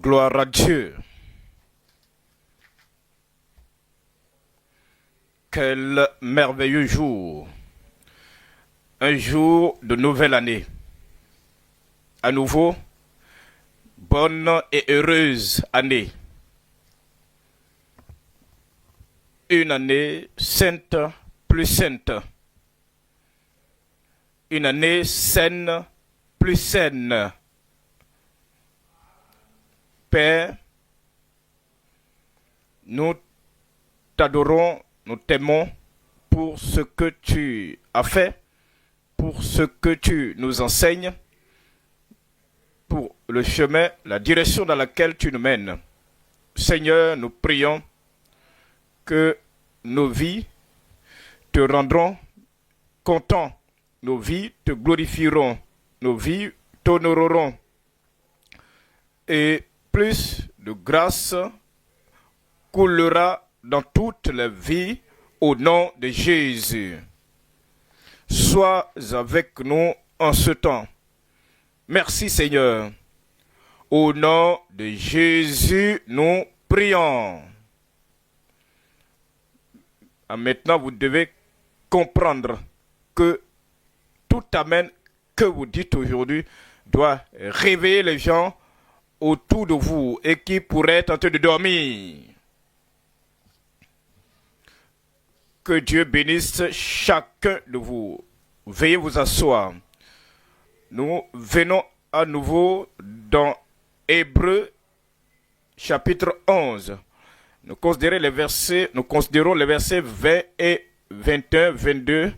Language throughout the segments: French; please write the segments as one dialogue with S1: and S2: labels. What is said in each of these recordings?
S1: Gloire à Dieu. Quel merveilleux jour. Un jour de nouvelle année. À nouveau, bonne et heureuse année. Une année sainte, plus sainte. Une année saine, plus saine. Père, nous t'adorons, nous t'aimons pour ce que tu as fait, pour ce que tu nous enseignes, pour le chemin, la direction dans laquelle tu nous mènes. Seigneur, nous prions que nos vies te rendront contents, nos vies te glorifieront, nos vies t'honoreront. Et plus de grâce coulera dans toutes les vies au nom de Jésus. Sois avec nous en ce temps. Merci Seigneur. Au nom de Jésus, nous prions. Maintenant, vous devez comprendre que tout amen que vous dites aujourd'hui doit réveiller les gens autour de vous et qui pourraient être en train de dormir. Que Dieu bénisse chacun de vous. Veuillez vous asseoir. Nous venons à nouveau dans Hébreux chapitre 11. Nous considérons les versets 20 et 21, 22.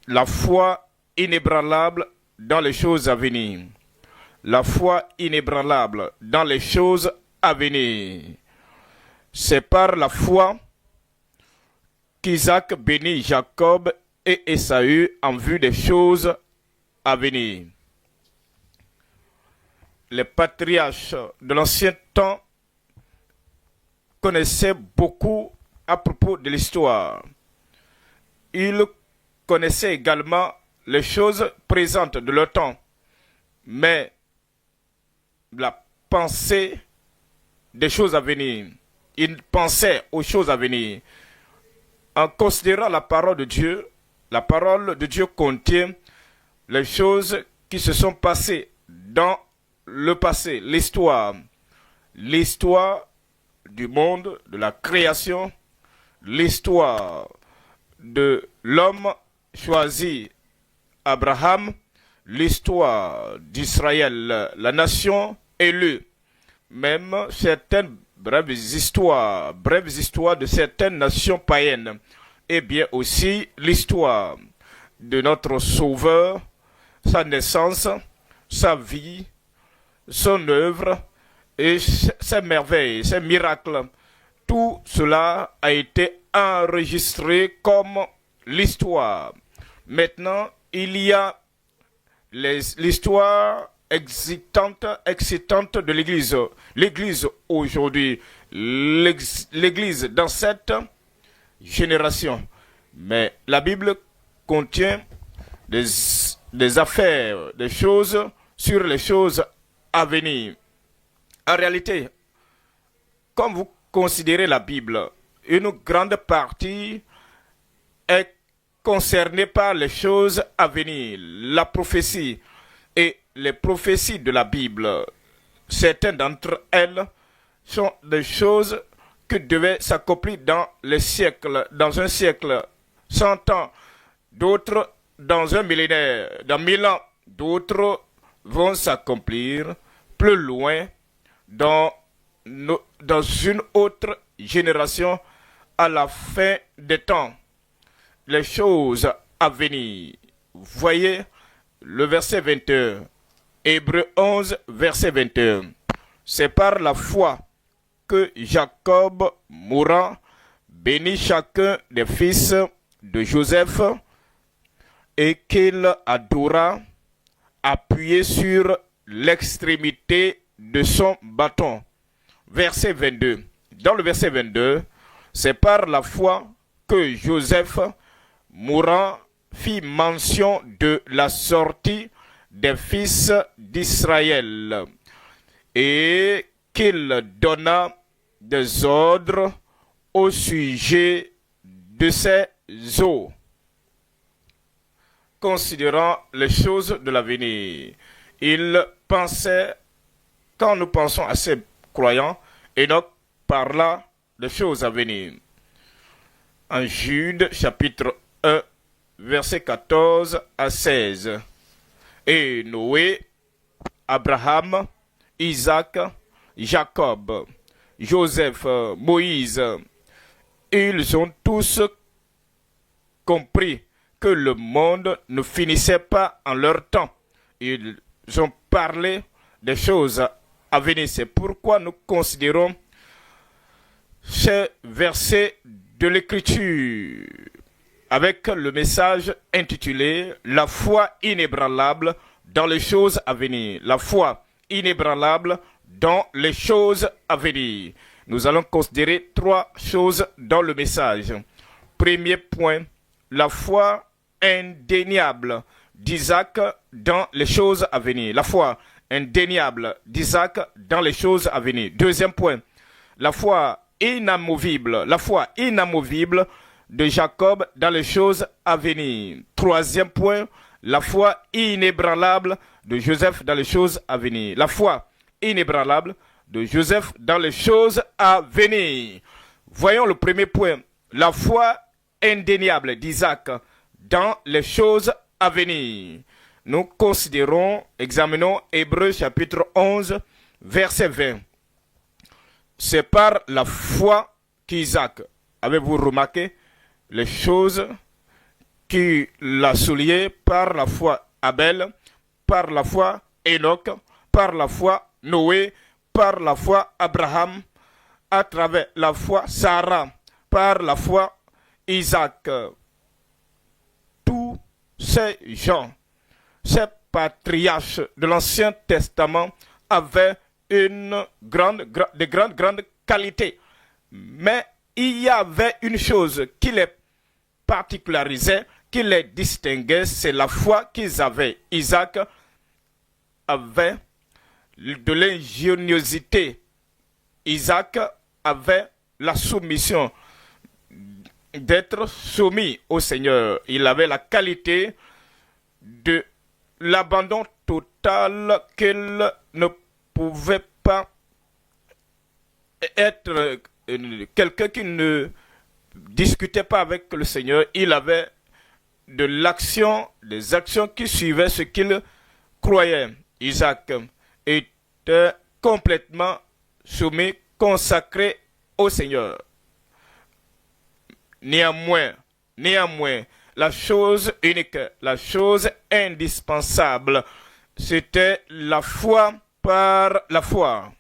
S1: La foi inébranlable dans les choses à venir. La foi inébranlable dans les choses à venir. C'est par la foi qu'Isaac bénit Jacob et Ésaü en vue des choses à venir. Les patriarches de l'ancien temps connaissaient beaucoup à propos de l'histoire. Ils connaissaient également les choses présentes de leur temps, mais la pensée des choses à venir. Ils pensaient aux choses à venir. En considérant la parole de Dieu contient les choses qui se sont passées dans le passé, l'histoire du monde, de la création, l'histoire de l'homme choisi, Abraham, l'histoire d'Israël, la nation élue, même certaines brèves histoires de certaines nations païennes, et bien aussi l'histoire de notre Sauveur, sa naissance, sa vie, son œuvre et ses merveilles, ses miracles. Tout cela a été enregistré comme l'histoire. Maintenant, il y a l'histoire excitante de l'Église. L'Église aujourd'hui, l'Église dans cette génération. Mais la Bible contient des affaires, des choses sur les choses à venir. En réalité, comme vous considérez la Bible, une grande partie est concernée par les choses à venir, la prophétie. Et les prophéties de la Bible, certaines d'entre elles sont des choses qui devaient s'accomplir dans les siècles, dans un siècle, 100 ans, d'autres dans un millénaire, dans 1000 ans, d'autres vont s'accomplir plus loin dans une autre génération à la fin des temps. Les choses à venir. Voyez le verset 21. Hébreux 11, verset 21. C'est par la foi que Jacob mourant bénit chacun des fils de Joseph et qu'il adora appuyé sur l'extrémité de son bâton. Verset 22. Dans le verset 22, c'est par la foi que Joseph mourant fit mention de la sortie des fils d'Israël. et qu'il donna des ordres au sujet de ces eaux, considérant les choses de l'avenir. Il pensait, quand nous pensons à ces croyants, Enoch parla des choses à venir. En Jude, chapitre 1, versets 14 à 16. Et Noé, Abraham, Isaac, Jacob, Joseph, Moïse, ils ont tous compris que le monde ne finissait pas en leur temps. Ils ont parlé des choses à venir. C'est pourquoi nous considérons ces versets de l'Écriture avec le message intitulé « La foi inébranlable dans les choses à venir ». La foi inébranlable dans les choses à venir. Nous allons considérer 3 choses dans le message. Premier point, la foi indéniable d'Isaac dans les choses à venir. La foi indéniable d'Isaac dans les choses à venir. Deuxième point, la foi inamovible de Jacob dans les choses à venir. Troisième point, la foi inébranlable de Joseph dans les choses à venir. La foi inébranlable de Joseph dans les choses à venir. Voyons le premier point, la foi indéniable d'Isaac dans les choses à venir. Nous examinons Hébreux chapitre 11, verset 20. C'est par la foi qu'Isaac, avez-vous remarqué les choses qu'il a soulignées par la foi Abel, par la foi Enoch, par la foi Noé, par la foi Abraham, à travers la foi Sarah, par la foi Isaac. Tous ces gens, ces patriarches de l'Ancien Testament avaient de grandes qualités. Mais il y avait une chose qui les particularisait, qui les distinguait, c'est la foi qu'ils avaient. Isaac avait de l'ingéniosité. Isaac avait la soumission, d'être soumis au Seigneur. Il avait la qualité de l'abandon total qu'il ne pouvait pas être quelqu'un qui ne discutait pas avec le Seigneur. Il avait de l'action, des actions qui suivaient ce qu'il croyait. Isaac était complètement soumis, consacré au Seigneur. Néanmoins, la chose unique, la chose indispensable, c'était la foi par la foi.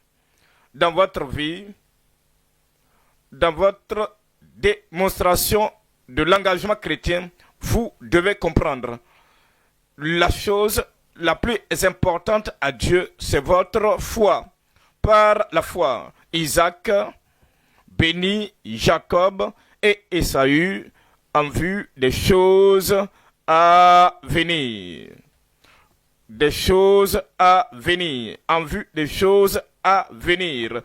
S1: Dans votre vie, dans votre démonstration de l'engagement chrétien, vous devez comprendre la chose la plus importante à Dieu, c'est votre foi. Par la foi, Isaac bénit Jacob et Ésaü en vue des choses à venir. Des choses à venir. En vue des choses à venir.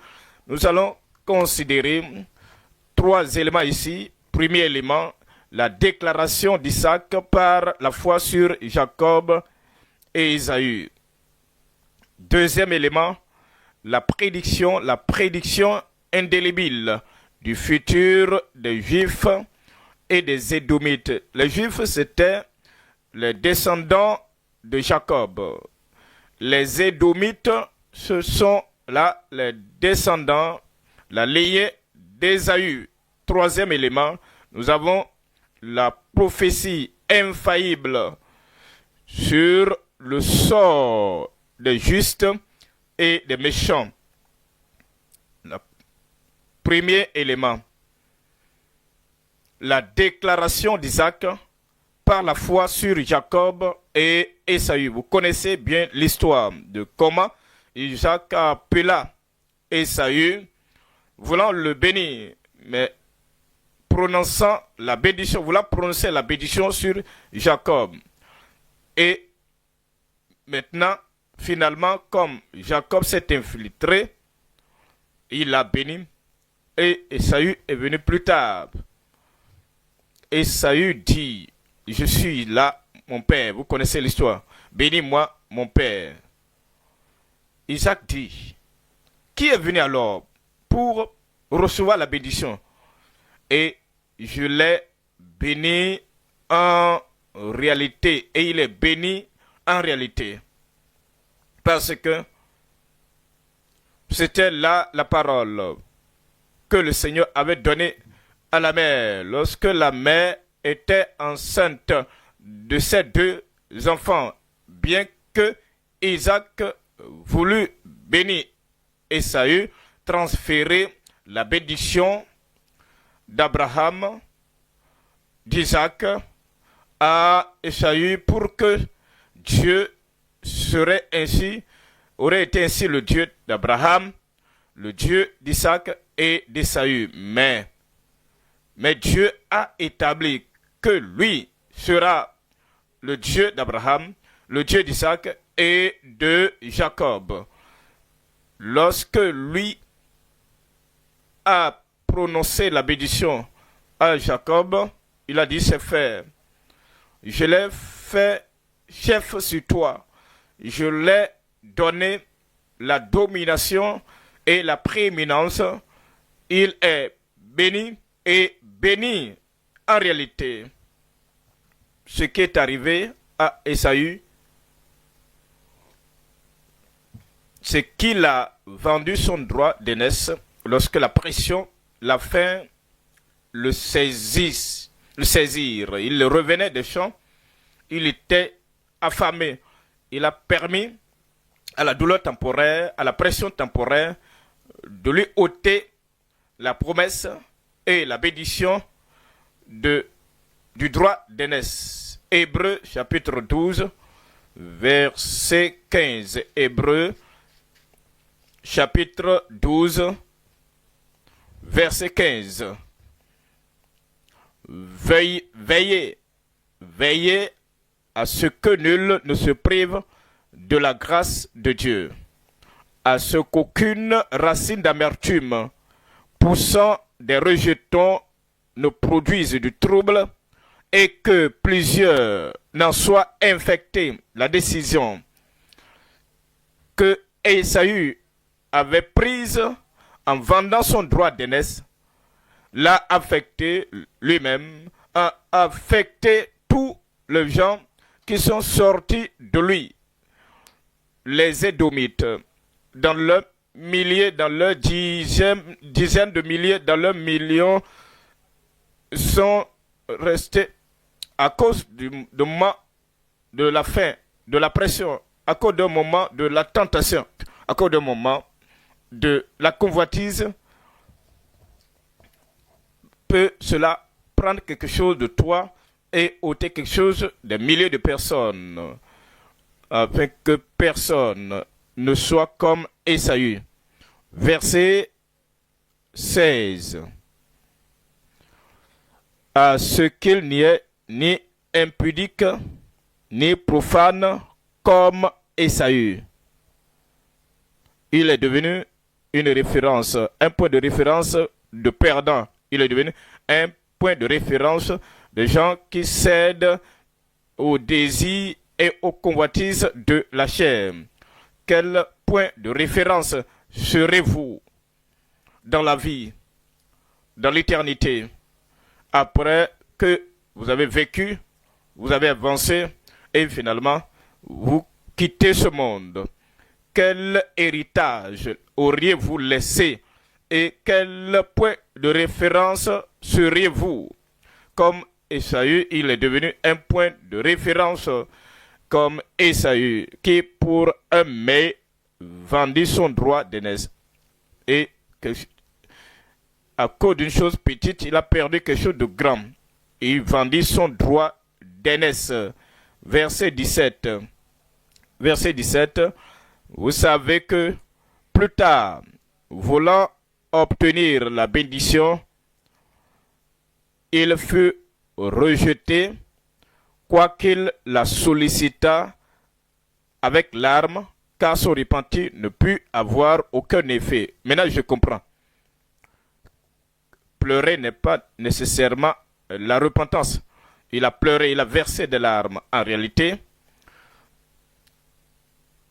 S1: Nous allons considérer 3 éléments ici. Premier élément, la déclaration d'Isaac par la foi sur Jacob et Ésaü. Deuxième élément, la prédiction indélébile du futur des Juifs et des Édomites. Les Juifs, c'était les descendants de Jacob. Les Édomites, ce sont là les descendants, la lignée d'Ésaü. Troisième élément, nous avons la prophétie infaillible sur le sort des justes et des méchants. Le premier élément, la déclaration d'Isaac par la foi sur Jacob et Ésaü. Vous connaissez bien l'histoire de comment Isaac appela Ésaü, voulant le bénir, mais prononçant la bénédiction, voulant prononcer la bénédiction sur Jacob. Et maintenant, finalement, comme Jacob s'est infiltré, il l'a béni et Esaü est venu plus tard. Esaü dit, je suis là, mon père. Vous connaissez l'histoire. Bénis-moi, mon père. Isaac dit, qui est venu alors pour recevoir la bénédiction? Et je l'ai béni en réalité. Et il est béni en réalité. Parce que c'était là la parole que le Seigneur avait donnée à la mère. Lorsque la mère était enceinte de ses deux enfants, bien que Isaac voulut bénir Esaü, transférer la bénédiction d'Abraham, d'Isaac à Esaü pour que Dieu aurait été ainsi le Dieu d'Abraham, le Dieu d'Isaac et d'Esaü. Mais Dieu a établi que lui sera le Dieu d'Abraham, le Dieu d'Isaac et de Jacob. Lorsque lui a prononcé la bénédiction à Jacob, il a dit, c'est fait. Je l'ai fait chef sur toi. Je l'ai donné la domination et la prééminence. Il est béni et béni en réalité. Ce qui est arrivé à Esaü, c'est qu'il a vendu son droit d'aînesse lorsque la pression, la faim le saisirent. Il revenait des champs, il était affamé. Il a permis à la douleur temporaire, à la pression temporaire, de lui ôter la promesse et la bénédiction du droit d'aînesse. Hébreux chapitre 12, verset 15. Hébreux chapitre 12, verset 15. Veillez à ce que nul ne se prive de la grâce de Dieu, à ce qu'aucune racine d'amertume poussant des rejetons ne produise du trouble et que plusieurs n'en soient infectés. La décision que Esaü avait prise en vendant son droit d'aînesse l'a affecté lui-même, a affecté tous les gens qui sont sortis de lui. Les Édomites, dans leur milliers, dans leur dizaines de milliers, dans leurs millions, sont restés à cause du moment de la faim, de la pression, à cause d'un moment de la tentation, à cause d'un moment de la convoitise. Peut cela prendre quelque chose de toi et ôter quelque chose des milliers de personnes, afin que personne ne soit comme Esaü. Verset 16. À ce qu'il n'y ait ni impudique, ni profane comme Esaü. Il est devenu une référence, un point de référence de perdant. Il est devenu un point de référence de gens qui cèdent aux désirs et aux convoitises de la chair. Quel point de référence serez-vous dans la vie, dans l'éternité, après que vous avez vécu, vous avez avancé et finalement vous quittez ce monde? Quel héritage auriez-vous laissé et quel point de référence seriez-vous? Comme Esaü, il est devenu un point de référence comme Esaü, qui pour un mets vendit son droit d'aînesse. Et à cause d'une chose petite, il a perdu quelque chose de grand. Il vendit son droit d'aînesse. Verset 17. Verset 17. Vous savez que plus tard, voulant obtenir la bénédiction, il fut rejeté, quoiqu'il la sollicita avec larmes car son repentir ne put avoir aucun effet. Maintenant, je comprends. Pleurer n'est pas nécessairement la repentance. Il a pleuré, il a versé des larmes. En réalité,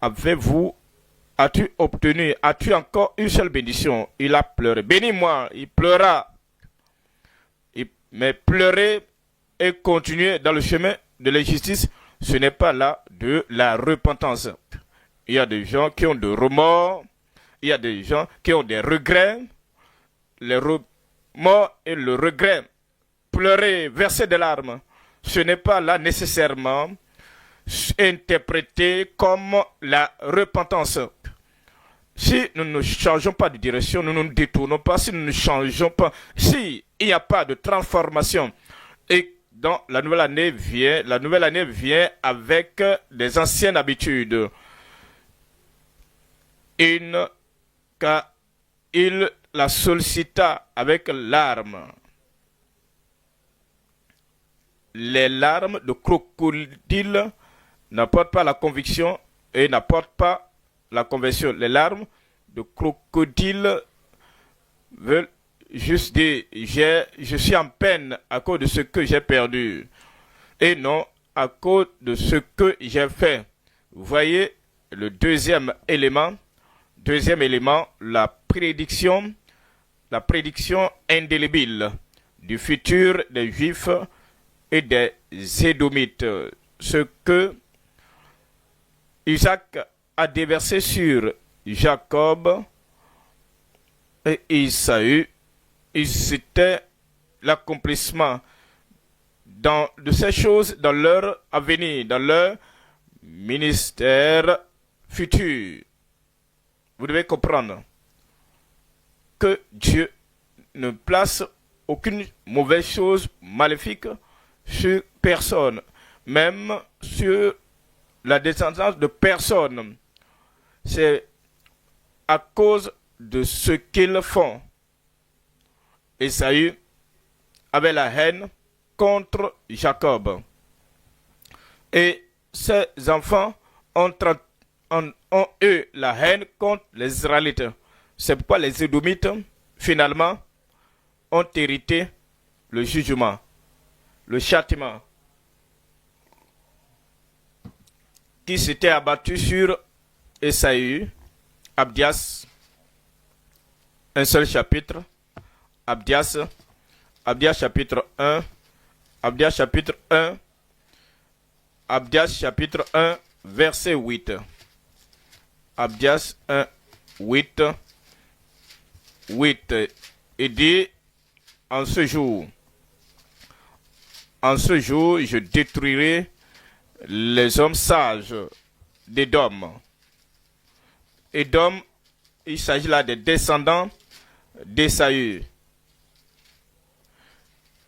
S1: as-tu obtenu, as-tu encore une seule bénédiction? Il a pleuré. Bénis-moi, il pleura. Mais pleurer et continuer dans le chemin de l'injustice, ce n'est pas là de la repentance. Il y a des gens qui ont des remords, il y a des gens qui ont des regrets. Les remords et le regret, pleurer, verser des larmes, ce n'est pas là nécessairement interprété comme la repentance. Si nous ne changeons pas de direction, nous ne nous détournons pas, si nous ne changeons pas, si il n'y a pas de transformation, et dans la nouvelle année vient avec des anciennes habitudes. Car il la sollicita avec larmes. Les larmes de crocodile n'apportent pas la conviction et n'apportent pas la conversion. Les larmes de crocodile veulent juste dire je suis en peine à cause de ce que j'ai perdu et non à cause de ce que j'ai fait. Vous voyez le deuxième élément, la prédiction indélébile du futur des Juifs et des Édomites. Ce que Isaac a déversé sur Jacob et Isaü, c'était l'accomplissement de ces choses dans leur avenir, dans leur ministère futur. Vous devez comprendre que Dieu ne place aucune mauvaise chose maléfique sur personne, même sur la descendance de personne. C'est à cause de ce qu'ils font. Ésaü avait la haine contre Jacob. Et ses enfants ont eu la haine contre les Israélites. C'est pourquoi les Édomites, finalement, ont hérité le jugement, le châtiment, qui s'était abattu sur Ésaü. Abdias, un seul chapitre. Abdias chapitre 1. Abdias chapitre 1, verset 8. Abdias 1, 8. Il dit, en ce jour, je détruirai les hommes sages d'Édom. Édom, il s'agit là des descendants d'Ésaü.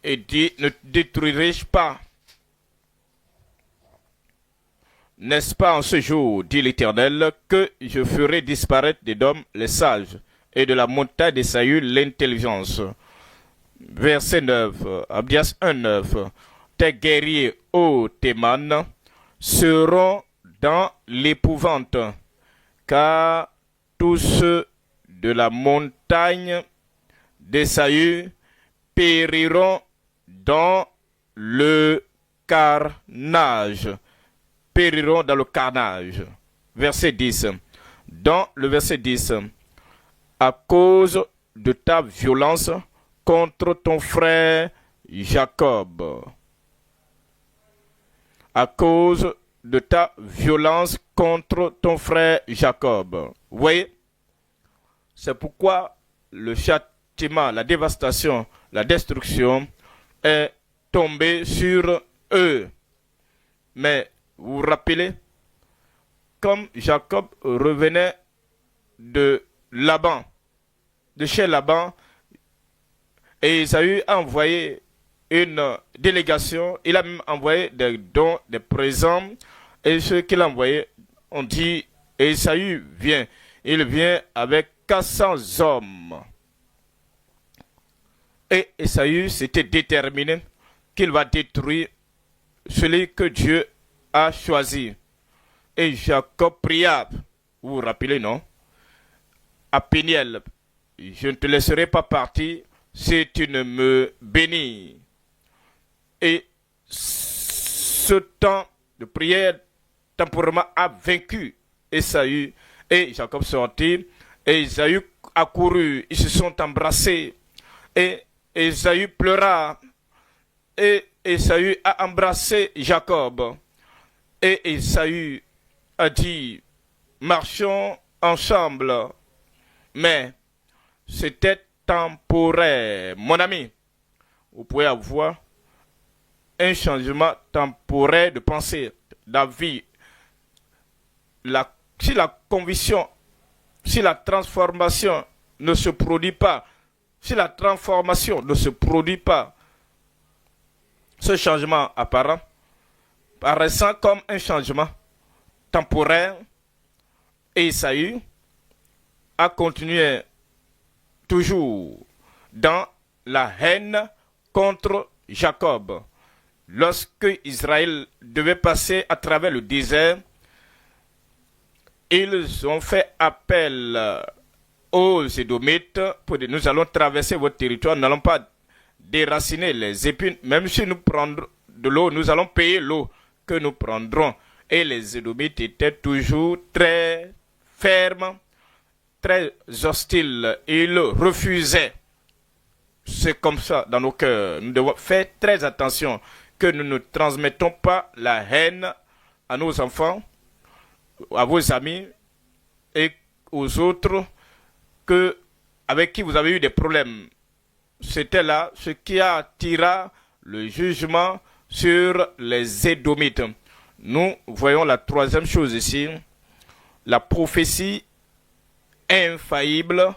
S1: Et dit, ne détruirai-je pas? N'est-ce pas en ce jour, dit l'Éternel, que je ferai disparaître d'Édom les sages et de la montagne d'Ésaü l'intelligence. Verset 9, Abdias 1, 9. Tes guerriers, ô Théman, seront dans l'épouvante, car tous ceux de la montagne d'Ésaü périront dans le carnage. Périront dans le carnage. Verset 10. Dans le verset 10, à cause de ta violence contre ton frère Jacob. À cause de ta violence contre ton frère Jacob. Vous voyez, c'est pourquoi le châtiment, la dévastation, la destruction est tombée sur eux. Mais vous vous rappelez, comme Jacob revenait de Laban, de chez Laban, et Ésaü a envoyé une délégation, il a même envoyé des dons, des présents, et ceux qu'il a envoyés ont dit, Ésaü vient, il vient avec 400 hommes. Et Ésaü s'était déterminé qu'il va détruire celui que Dieu a choisi. Et Jacob pria Vous vous rappelez, non? À Péniel, je ne te laisserai pas partir si tu ne me bénis. Et ce temps de prière temporairement a vaincu Ésaü. Et Jacob sortit, et Ésaü a couru, ils se sont embrassés. Et Ésaü pleura, et Ésaü a embrassé Jacob. Et Ésaü a dit, marchons ensemble. Mais c'était temporaire. Mon ami, vous pouvez avoir un changement temporaire de pensée, d'avis. Si la conviction, si la transformation ne se produit pas, si la transformation ne se produit pas, ce changement apparent, paraissant comme un changement temporaire, Ésaü a continué toujours dans la haine contre Jacob. Lorsque Israël devait passer à travers le désert, ils ont fait appel aux Édomites pour dire, nous allons traverser votre territoire, nous n'allons pas déraciner les épines, même si nous prenons de l'eau, nous allons payer l'eau que nous prendrons. Et les Édomites étaient toujours très fermes, très hostiles, ils refusaient. C'est comme ça dans nos cœurs. Nous devons faire très attention que nous ne transmettons pas la haine à nos enfants, à vos amis et aux autres avec qui vous avez eu des problèmes. C'était là ce qui attira le jugement sur les Édomites. Nous voyons la troisième chose ici, la prophétie infaillible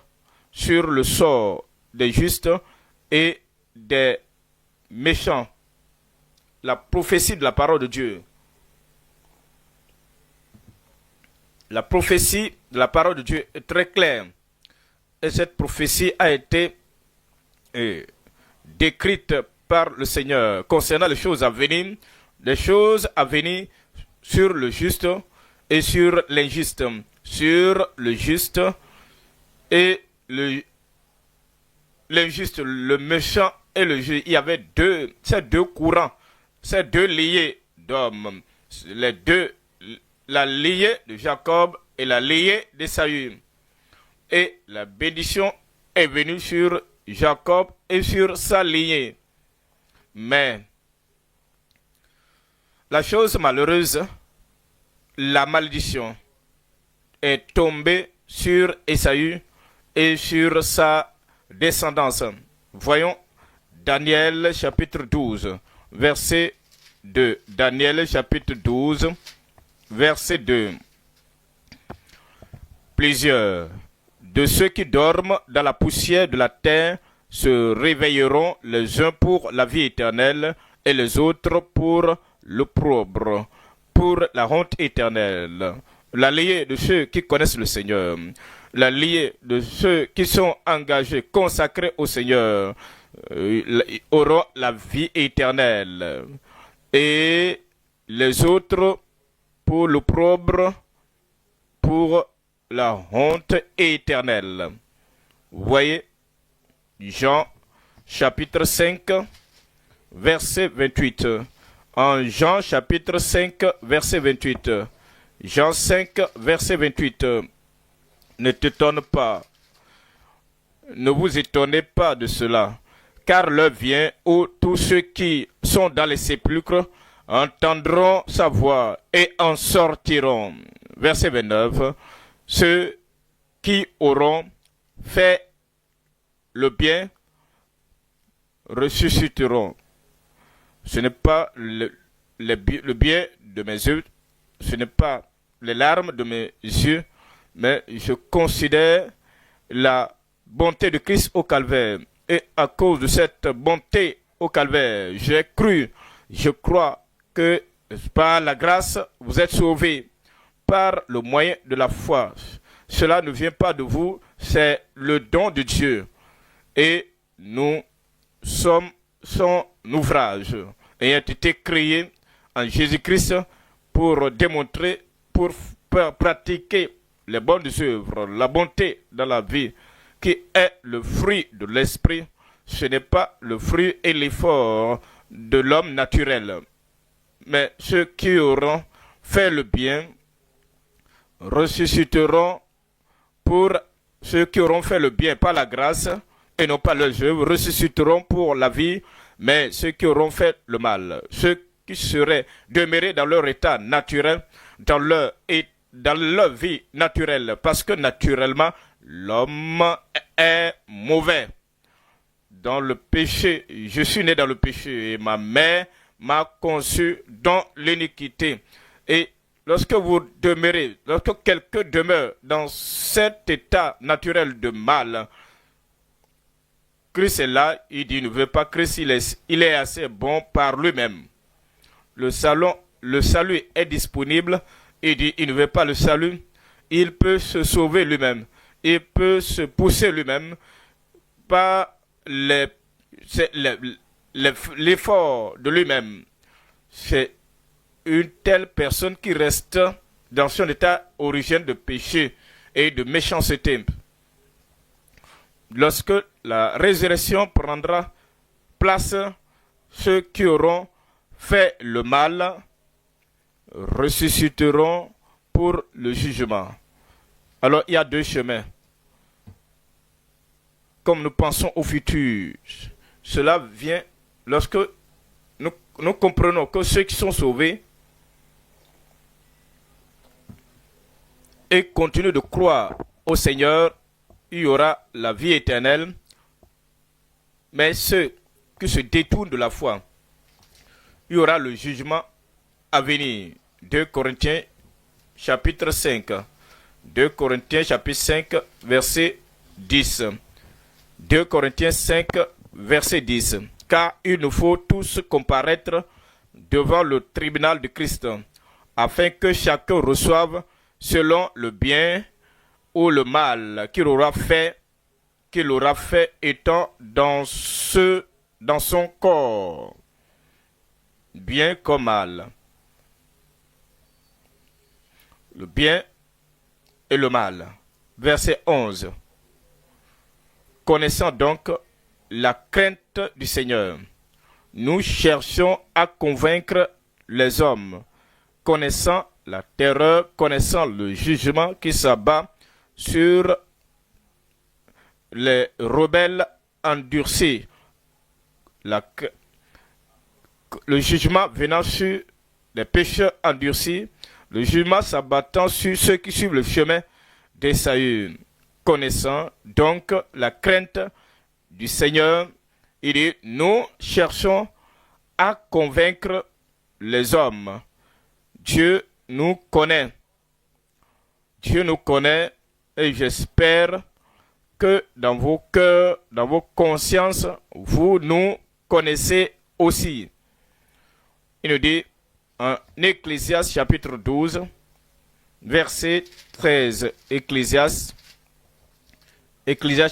S1: sur le sort des justes et des méchants. La prophétie de la parole de Dieu. La prophétie de la parole de Dieu est très claire. Et cette prophétie a été décrite par le Seigneur concernant les choses à venir sur le juste et sur l'injuste. Sur le juste et l'injuste, le méchant et le juste. Il y avait ces deux courants, ces deux liées d'hommes. La liée de Jacob et la liée d'Ésaü. Et la bénédiction est venue sur Jacob et sur sa lignée. Mais la chose malheureuse, la malédiction, est tombée sur Ésaü et sur sa descendance. Voyons Daniel chapitre 12, verset 2. Daniel chapitre 12, verset 2. Plusieurs de ceux qui dorment dans la poussière de la terre se réveilleront, les uns pour la vie éternelle et les autres pour l'opprobre, pour la honte éternelle. La liée de ceux qui connaissent le Seigneur, la liée de ceux qui sont engagés, consacrés au Seigneur, auront la vie éternelle. Et les autres pour l'opprobre, pour la honte éternelle. Vous voyez, Jean chapitre 5, verset 28. En Jean chapitre 5, verset 28. Jean 5, verset 28. Ne t'étonne pas. Ne vous étonnez pas de cela, car l'heure vient où tous ceux qui sont dans les sépulcres entendront sa voix et en sortiront. Verset 29. Ceux qui auront fait le bien ressusciteront. Ce n'est pas le bien de mes yeux, ce n'est pas les larmes de mes yeux, mais je considère la bonté de Christ au calvaire. Et à cause de cette bonté au calvaire, j'ai cru, je crois que par la grâce, vous êtes sauvés par le moyen de la foi. Cela ne vient pas de vous, c'est le don de Dieu. Et nous sommes son ouvrage, ayant été créé en Jésus-Christ pour démontrer, pour pratiquer les bonnes œuvres, la bonté dans la vie, qui est le fruit de l'esprit, ce n'est pas le fruit et l'effort de l'homme naturel. Mais ceux qui auront fait le bien ressusciteront pour ceux qui auront fait le bien par la grâce et non pas leurs œuvres, ressusciteront pour la vie, mais ceux qui auront fait le mal, ceux qui seraient demeurés dans leur état naturel, dans leur vie naturelle, parce que naturellement, l'homme est mauvais. Dans le péché, je suis né dans le péché et ma mère m'a conçu dans l'iniquité. Et lorsque quelqu'un demeure dans cet état naturel de mal, Christ est là, il dit, il ne veut pas Christ, il est assez bon par lui-même. Le salut est disponible, il dit, il ne veut pas le salut, il peut se sauver lui-même, il peut se pousser lui-même par l'effort de lui-même. C'est une telle personne qui reste dans son état originel de péché et de méchanceté. Lorsque la résurrection prendra place, ceux qui auront fait le mal ressusciteront pour le jugement. Alors il y a deux chemins. Comme nous pensons au futur, cela vient lorsque nous comprenons que ceux qui sont sauvés et continuent de croire au Seigneur, il y aura la vie éternelle. Mais ceux qui se détournent de la foi, il y aura le jugement à venir. 2 Corinthiens chapitre 5. 2 Corinthiens chapitre 5 verset 10. 2 Corinthiens 5 verset 10. Car il nous faut tous comparaître devant le tribunal de Christ, afin que chacun reçoive selon le bien ou le mal qu'il aura fait étant dans son corps, bien comme mal. Le bien et le mal. Verset 11. Connaissant donc la crainte du Seigneur, nous cherchons à convaincre les hommes, connaissant la terreur, connaissant le jugement qui s'abat sur les rebelles endurcis, le jugement venant sur les pécheurs endurcis, le jugement s'abattant sur ceux qui suivent le chemin d'Esaü. Connaissant donc la crainte du Seigneur, il dit, nous cherchons à convaincre les hommes. Dieu nous connaît. Dieu nous connaît et j'espère que dans vos cœurs, dans vos consciences, vous nous connaissez aussi. Il nous dit en Ecclésiaste chapitre 12, verset 13. Ecclésiaste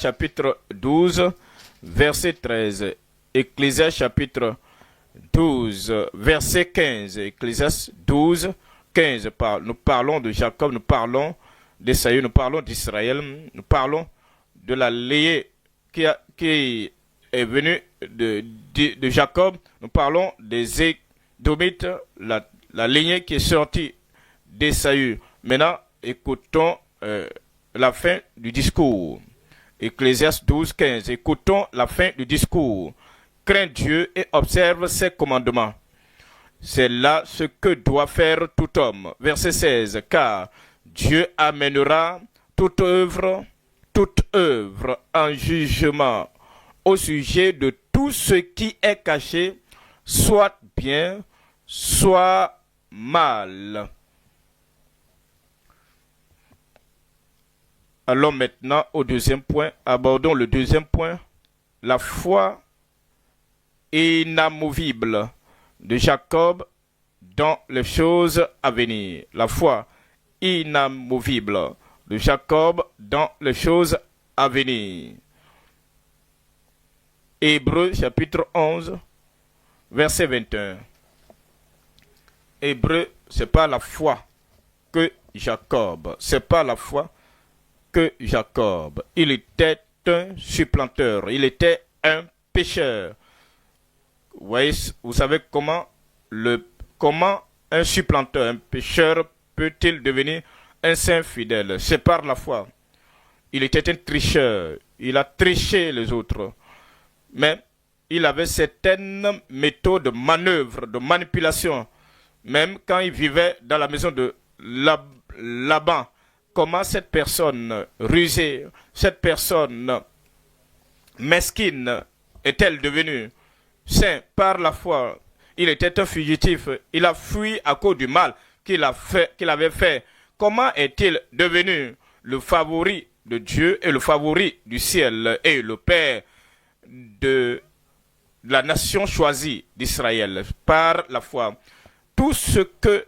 S1: chapitre 12, verset 13. Ecclésiaste chapitre 12, verset 15. Ecclésiaste 12, 15. Nous parlons de Jacob, nous parlons d'Esaü, nous parlons d'Israël, nous parlons de la lignée qui est venue de Jacob. Nous parlons des Édomites, la lignée qui est sortie d'Esaü. Maintenant, écoutons la fin du discours. Ecclésiaste 12, 15. Écoutons la fin du discours. Crains Dieu et observe ses commandements. C'est là ce que doit faire tout homme. Verset 16. Car Dieu amènera toute œuvre en jugement au sujet de tout ce qui est caché, soit bien, soit mal. Allons maintenant au deuxième point. Abordons le deuxième point. La foi inamovible de Jacob dans les choses à venir. La foi inamovible de Jacob dans les choses à venir. Hébreux chapitre 11, verset 21. Hébreux, c'est pas la foi que Jacob. C'est par la foi que Jacob, il était un supplanteur, il était un pécheur. Vous voyez, vous savez comment un supplanteur, un pécheur peut-il devenir un saint fidèle? C'est par la foi. Il était un tricheur, il a triché les autres, mais il avait certaines méthodes de manœuvre, de manipulation, même quand il vivait dans la maison de Laban. Comment cette personne rusée, cette personne mesquine est-elle devenue saint par la foi? Il était un fugitif, il a fui à cause du mal qu'il avait fait. Comment est-il devenu le favori de Dieu et le favori du ciel et le père de la nation choisie d'Israël par la foi? Tout ce que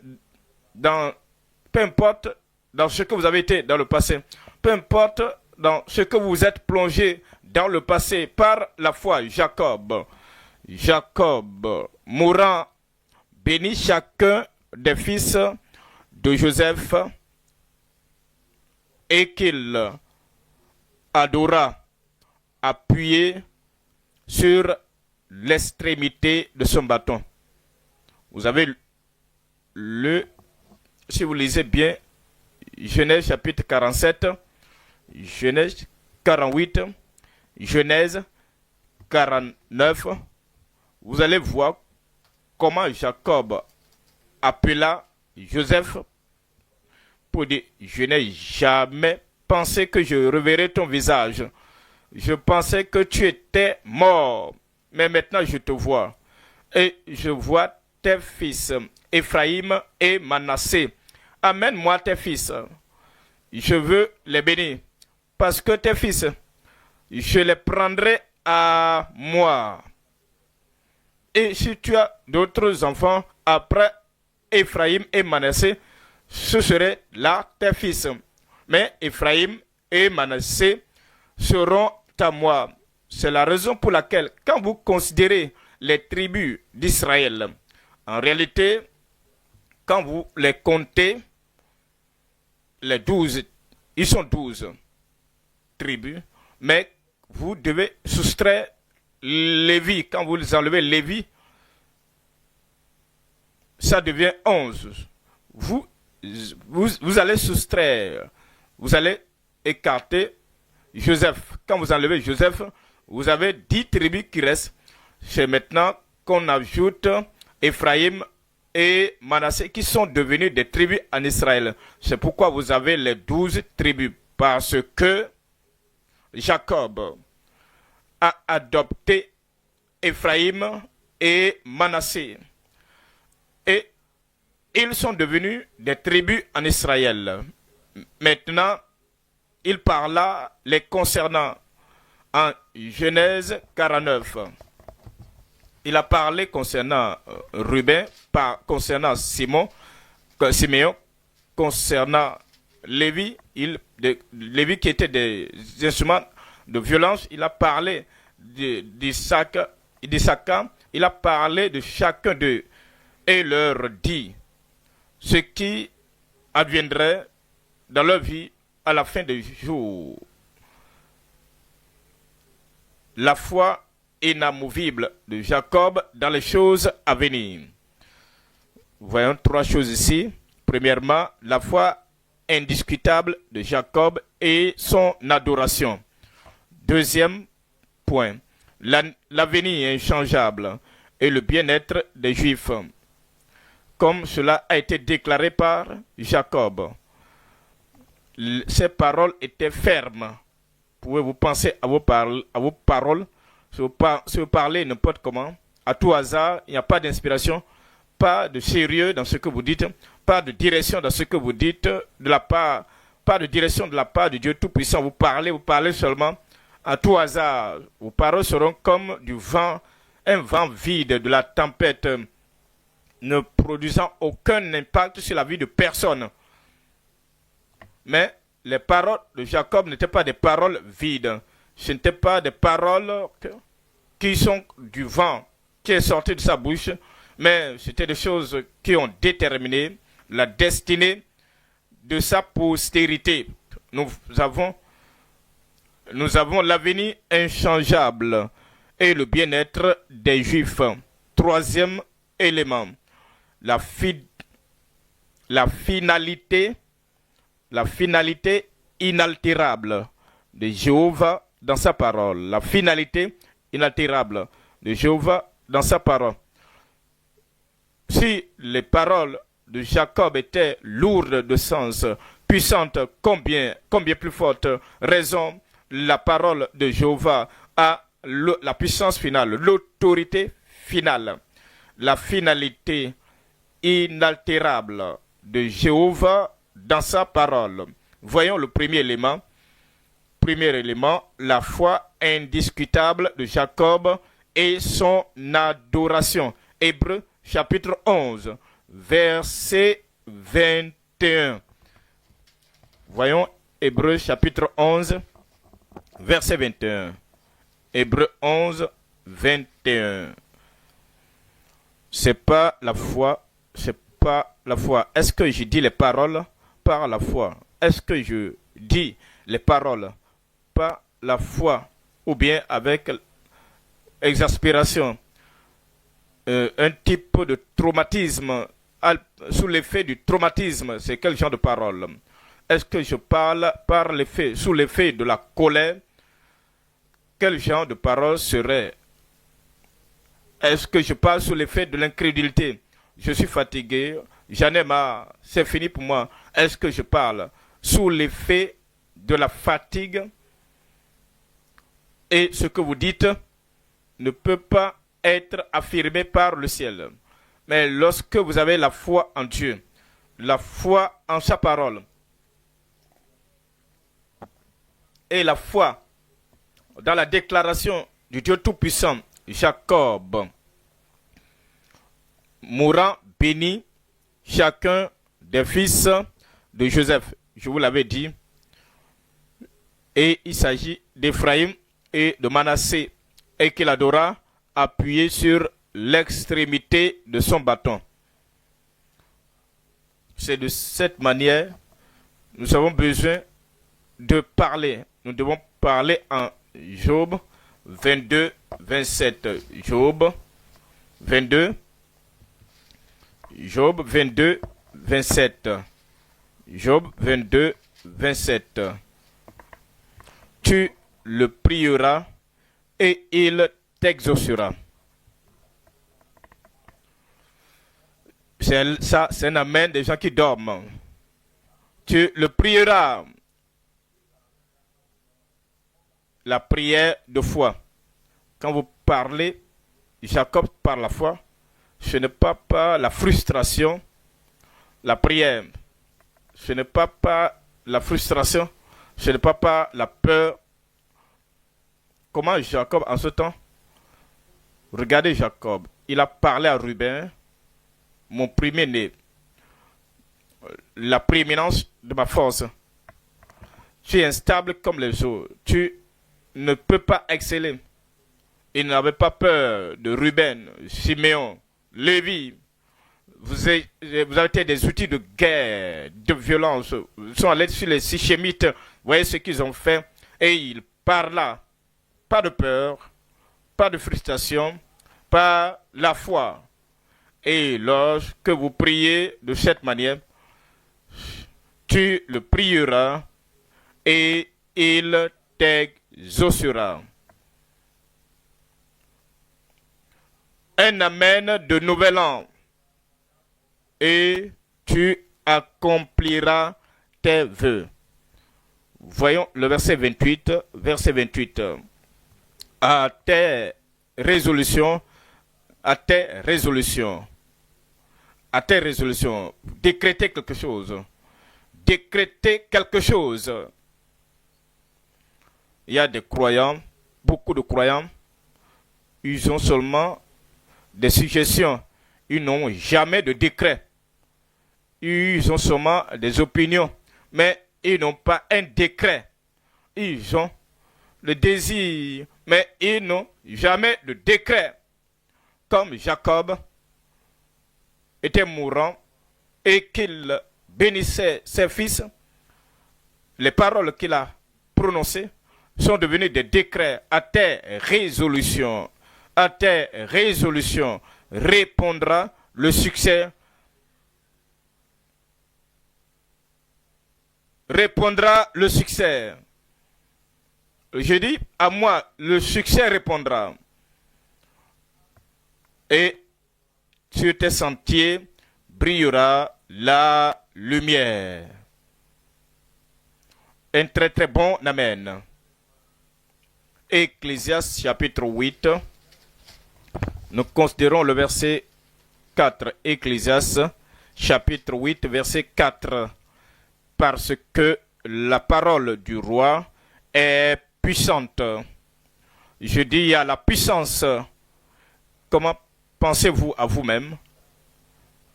S1: peu importe dans ce que vous avez été dans le passé, peu importe dans ce que vous êtes plongé dans le passé par la foi, Jacob mourant, bénit chacun des fils de Joseph et qu'il adora appuyé sur l'extrémité de son bâton. Vous avez si vous lisez bien, Genèse chapitre 47, Genèse 48, Genèse 49, vous allez voir comment Jacob appela Joseph pour dire: je n'ai jamais pensé que je reverrais ton visage. Je pensais que tu étais mort, mais maintenant je te vois. Et je vois tes fils, Ephraïm et Manassé. Amène-moi tes fils. Je veux les bénir. Parce que tes fils, je les prendrai à moi. Et si tu as d'autres enfants après Ephraïm et Manassé, ce seraient là tes fils. Mais Ephraïm et Manassé seront à moi. C'est la raison pour laquelle, quand vous considérez les tribus d'Israël, en réalité, quand vous les comptez, les 12, ils sont 12 tribus, mais vous devez soustraire Lévi. Quand vous enlevez Lévi, ça devient 11. Vous allez soustraire, vous allez écarter Joseph. Quand vous enlevez Joseph, vous avez 10 tribus qui restent. C'est maintenant qu'on ajoute Ephraïm et Manassé qui sont devenus des tribus en Israël. C'est pourquoi vous avez les 12 tribus. Parce que Jacob a adopté Ephraïm et Manassé. Et ils sont devenus des tribus en Israël. Maintenant, il parla les concernant en Genèse 49. Il a parlé concernant Ruben, concernant Siméon, concernant Lévi, Lévi qui était des instruments de violence. Il a parlé d'Isaac, il a parlé de chacun d'eux et leur dit ce qui adviendrait dans leur vie à la fin des jours. La foi inamovible de Jacob dans les choses à venir. Voyons 3 choses ici. Premièrement, la foi indiscutable de Jacob et son adoration. Deuxième point, l'avenir inchangeable et le bien-être des Juifs, comme cela a été déclaré par Jacob. Ces paroles étaient fermes. Pouvez-vous penser à vos paroles? Si vous parlez n'importe comment, à tout hasard, il n'y a pas d'inspiration, pas de sérieux dans ce que vous dites, pas de direction dans ce que vous dites, pas de direction de la part de Dieu Tout-Puissant. Vous parlez seulement à tout hasard. Vos paroles seront comme du vent, un vent vide de la tempête, ne produisant aucun impact sur la vie de personne. Mais les paroles de Jacob n'étaient pas des paroles vides. Ce n'étaient pas des paroles qui sont du vent qui est sorti de sa bouche, mais c'était des choses qui ont déterminé la destinée de sa postérité. Nous avons l'avenir inchangeable et le bien-être des Juifs. Troisième élément, la finalité inaltérable de Jéhovah dans sa parole. La finalité inaltérable de Jéhovah dans sa parole. Si les paroles de Jacob étaient lourdes de sens, puissantes, combien plus forte raison la parole de Jéhovah a la puissance finale, l'autorité finale, la finalité inaltérable de Jéhovah dans sa parole. Voyons le premier élément. Premier élément, la foi indiscutable de Jacob et son adoration. Hébreux chapitre 11, verset 21. Voyons Hébreux chapitre 11, verset 21. Hébreux 11, 21. C'est pas la foi. Est-ce que je dis les paroles par la foi? Est-ce que je dis les paroles par la foi ou bien avec exaspération? Un type de traumatisme, sous l'effet du traumatisme, c'est quel genre de parole? Est-ce que je parle sous l'effet de la colère? Quel genre de parole serait? Est-ce que je parle sous l'effet de l'incrédulité? Je suis fatigué, j'en ai marre, c'est fini pour moi. Est-ce que je parle sous l'effet de la fatigue? Et ce que vous dites ne peut pas être affirmé par le ciel. Mais lorsque vous avez la foi en Dieu, la foi en sa parole, et la foi dans la déclaration du Dieu Tout-Puissant, Jacob, mourant béni, chacun des fils de Joseph. Je vous l'avais dit. Et il s'agit d'Éphraïm et de Manassé, et qu'il adora appuyé sur l'extrémité de son bâton. C'est de cette manière nous avons besoin de parler. Nous devons parler en Job 22, 27. Job 22, 27. Job 22, 27. Tu le prieras et il t'exaucera. C'est un amen des gens qui dorment. Tu le prieras. La prière de foi. Quand vous parlez, Jacob par la foi, ce n'est pas par la frustration. La prière, ce n'est pas par la frustration, ce n'est pas par la peur. Comment Jacob en ce temps? Regardez Jacob, il a parlé à Ruben, mon premier-né, la prééminence de ma force. Tu es instable comme les eaux, tu ne peux pas exceller. Il n'avait pas peur de Ruben, Siméon, Lévi. Vous avez été des outils de guerre, de violence. Ils sont allés sur les Sichémites. Vous voyez ce qu'ils ont fait. Et il parla. Pas de peur, pas de frustration, pas la foi. Et lorsque vous priez de cette manière, tu le prieras et il t'exaucera. Un amen de nouvel an. Et tu accompliras tes vœux. Voyons le verset 28. Verset 28. À tes résolutions, décrétez quelque chose. Décrétez quelque chose. Il y a des croyants, beaucoup de croyants, ils ont seulement des suggestions. Ils n'ont jamais de décret. Ils ont seulement des opinions, mais ils n'ont pas un décret. Ils ont le désir, mais ils n'ont jamais de décret. Comme Jacob était mourant et qu'il bénissait ses fils, les paroles qu'il a prononcées sont devenues des décrets. À tes résolutions, répondra le succès. Répondra le succès. Je dis, à moi, le succès répondra. Et sur tes sentiers brillera la lumière. Un très très bon amen. Ecclésiaste chapitre 8. Nous considérons le verset 4. Ecclésiaste chapitre 8 verset 4. Parce que la parole du roi est puissante. Je dis, il y a la puissance. Comment pensez-vous à vous-même?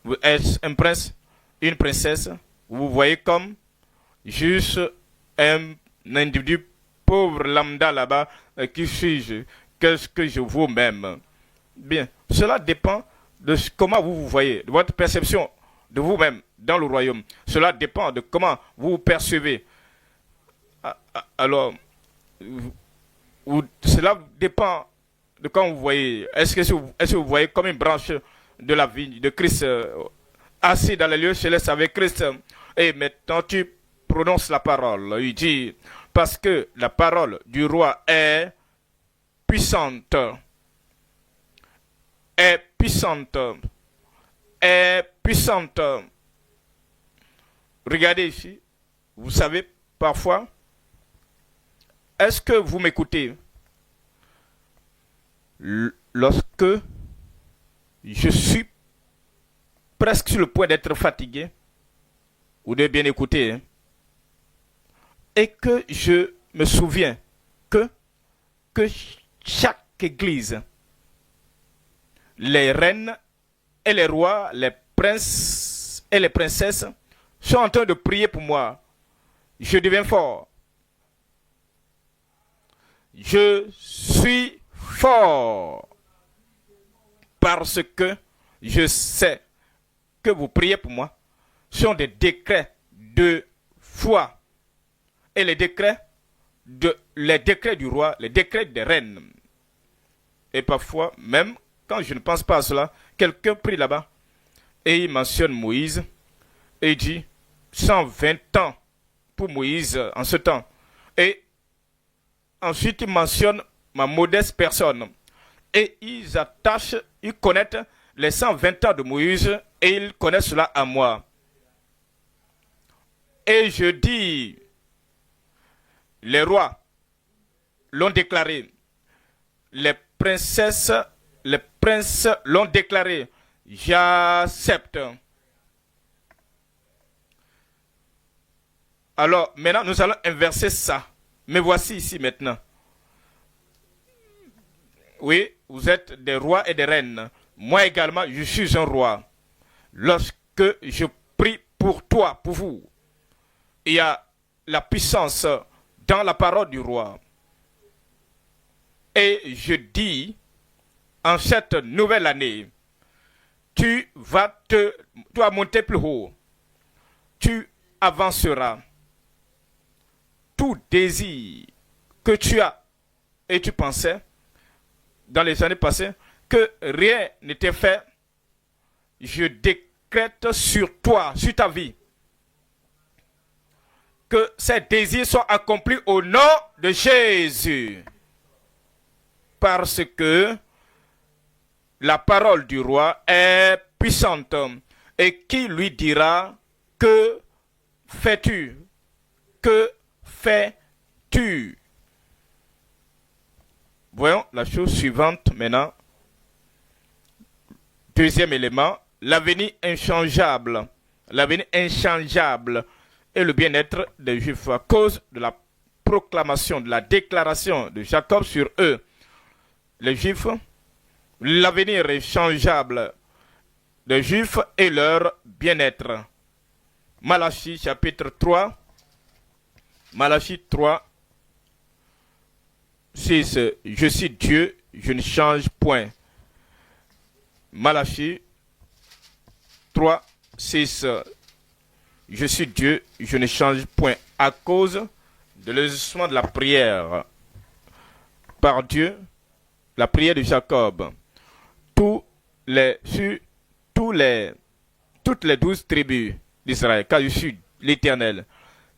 S1: Vous êtes un prince, une princesse. Vous voyez comme juste un individu pauvre lambda là-bas. Qui suis-je? Qu'est-ce que je vaux même? Bien, cela dépend de comment vous vous voyez, de votre perception de vous-même dans le royaume. Cela dépend de comment vous vous percevez. Alors, cela dépend de quand vous voyez. Est-ce que vous voyez comme une branche de la vigne de Christ assis dans les lieux célestes avec Christ? Et maintenant tu prononces la parole. Il dit, parce que la parole du roi est puissante. Est puissante. Est puissante. Regardez ici. Vous savez, parfois, est-ce que vous m'écoutez? Lorsque je suis presque sur le point d'être fatigué, ou de bien écouter, hein, et que je me souviens que chaque église, les reines et les rois, les princes et les princesses sont en train de prier pour moi, je deviens fort. Je suis fort parce que je sais que vous priez pour moi. Ce sont des décrets de foi et les décrets du roi, les décrets des reines. Et parfois, même quand je ne pense pas à cela, quelqu'un prie là-bas et il mentionne Moïse et il dit 120 ans pour Moïse en ce temps. Et ensuite, ils mentionnent ma modeste personne. Et ils connaissent les 120 ans de Moïse et ils connaissent cela à moi. Et je dis, les rois l'ont déclaré, les princesses, les princes l'ont déclaré, j'accepte. Alors, maintenant, nous allons inverser ça. Mais voici ici maintenant. Oui, vous êtes des rois et des reines. Moi également, je suis un roi. Lorsque je prie pour toi, pour vous, il y a la puissance dans la parole du roi. Et je dis, en cette nouvelle année, tu vas monter plus haut. Tu avanceras. Tout désir que tu as et tu pensais dans les années passées que rien n'était fait, je décrète sur toi, sur ta vie, que ces désirs soient accomplis au nom de Jésus. Parce que la parole du roi est puissante. Et qui lui dira, que fais-tu? Que fais-tu? Voyons la chose suivante maintenant. Deuxième élément, l'avenir inchangeable. L'avenir inchangeable et le bien-être des Juifs à cause de la proclamation, de la déclaration de Jacob sur eux. Les Juifs, l'avenir inchangeable des Juifs et leur bien-être. Malachie chapitre 3. Malachie 3, 6. Je suis Dieu, je ne change point. Malachie 3, 6. Je suis Dieu, je ne change point. À cause de l'exaucement de la prière par Dieu, la prière de Jacob, tous les, sur toutes les 12 tribus d'Israël, car je suis l'Éternel.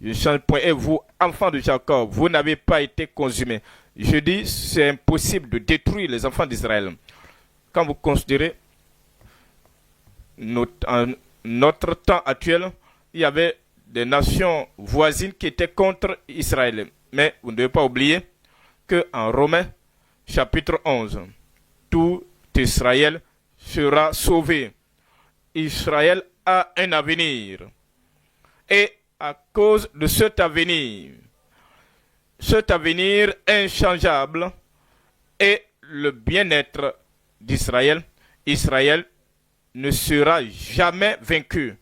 S1: Je ne change point. Et vous, enfants de Jacob, vous n'avez pas été consumés. Je dis, c'est impossible de détruire les enfants d'Israël. Quand vous considérez notre temps actuel, il y avait des nations voisines qui étaient contre Israël. Mais vous ne devez pas oublier qu'en Romains, chapitre 11, tout Israël sera sauvé. Israël a un avenir. Et à cause de cet avenir inchangeable et le bien-être d'Israël, Israël ne sera jamais vaincu.